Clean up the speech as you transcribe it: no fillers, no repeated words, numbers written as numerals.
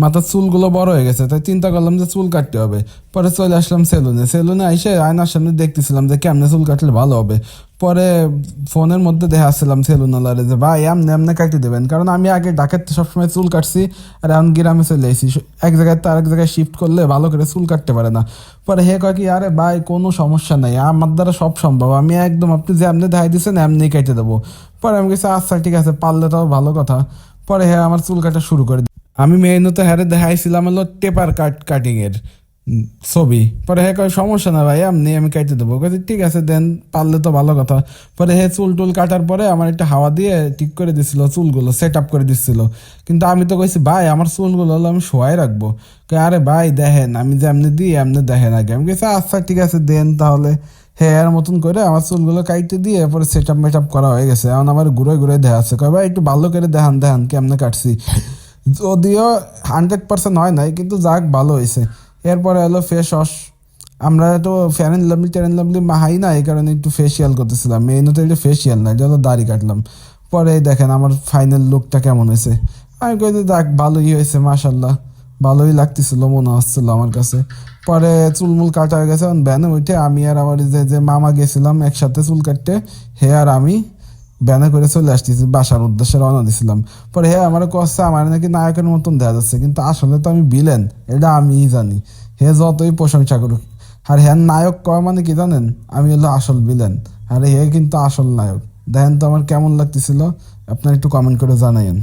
মাথার চুলগুলো বড় হয়ে গেছে, তাই চিন্তা করলাম যে চুল কাটতে হবে। পরে চলে আসলাম সেলুনে। সেলুনে এসে আয়নার সামনে দেখতেছিলাম যে কেমনে চুল কাটলে ভালো হবে। পরে ফোনের মধ্যে দেখা আসছিলাম সেলুনওয়ালারে যে ভাই এমনি এমনি কাটি দেবেন, কারণ আমি আগে ঢাকাতে সবসময় চুল কাটছি, আর এখন গ্রামে চলে এসেছি। এক জায়গায় তো আরেক জায়গায় শিফট করলে ভালো করে চুল কাটতে পারে না। পরে হে কয় কি, আরে ভাই কোনো সমস্যা নাই, আমার দ্বারা সব সম্ভব, আমি একদম আপনি যে এমনি দেখাই দিচ্ছেন এমনি কেটে দেবো। পরে আমি কিছু আচ্ছা ঠিক আছে, পারলে তাও ভালো কথা। পরে হ্যাঁ আমার চুল কাটা শুরু করে। আমি মেইনত হ্যারে দেখাইছিলাম হলো টেপার কাটিং এর ছবি। পরে হ্যাঁ কয় সমস্যা না ভাই, আমি কাটতে দেবো। কাজে ঠিক আছে দেন, পারলে তো ভালো কথা। পরে হ্যাঁ চুল টুল কাটার পরে আমার একটা হাওয়া দিয়ে ঠিক করে দিছিল, চুলগুলো সেট আপ করে দিচ্ছিল। কিন্তু আমি তো কইছি ভাই আমার চুলগুলো হলো আমি শোয়াই রাখবো। আরে ভাই দেখেন আমি যে এমনি দিই এমনি দেখেন আগে। আমি কেছি আচ্ছা ঠিক আছে দেন তাহলে। হেয়ার মতন করে আমার চুলগুলো কাইটে দিয়ে পরে সেট আপ মেট আপ করা হয়ে গেছে। এখন আমার ঘুরে ঘুরে দেখা আছে, কয় ভাই একটু ভালো করে দেখান দেখান কেমনে কাটছি। যদিও 100% হয় নাই, কিন্তু যাক ভালো হয়েছে। এরপরে হলো ফেস ওয়াশ। আমরা তো fan and lovely tan and lovely মাহাই না, এই কারণে একটু ফেসিয়াল করতেছিলাম। মেইনত এটা ফেসিয়াল না, এটা হলো দাড়ি কাটলাম। পরে দেখেন আমার ফাইনাল লুকটা কেমন হয়েছে। আমি কই যে যাক ভালোই হয়েছে মাশাল্লাহ, ভালোই লাগতেছিল মনে হচ্ছিল আমার কাছে। পরে চুলমুল কাটা হয়ে গেছে, ভ্যানে উঠে আমি আর আমার যে যে মামা গেছিলাম একসাথে চুল কাটতে, হে আর আমি ভ্যানে করে চলে আসতেছি, বাসার উদ্দেশ্যে রওনা দিছিলাম। পরে হে আমার কষ্ট, আমার নাকি নায়কের মতন দেখা যাচ্ছে, কিন্তু আসলে তো আমি ভিলেন, এটা আমিই জানি। হে যতই প্রশংসা করুক, আর হ্যাঁ নায়ক কয় মানে কি জানেন, আমি হলো আসল ভিলেন। আর হে কিন্তু আসল নায়ক। দেখেন তো আমার কেমন লাগতেছিল, আপনার একটু কমেন্ট করে জানাইন।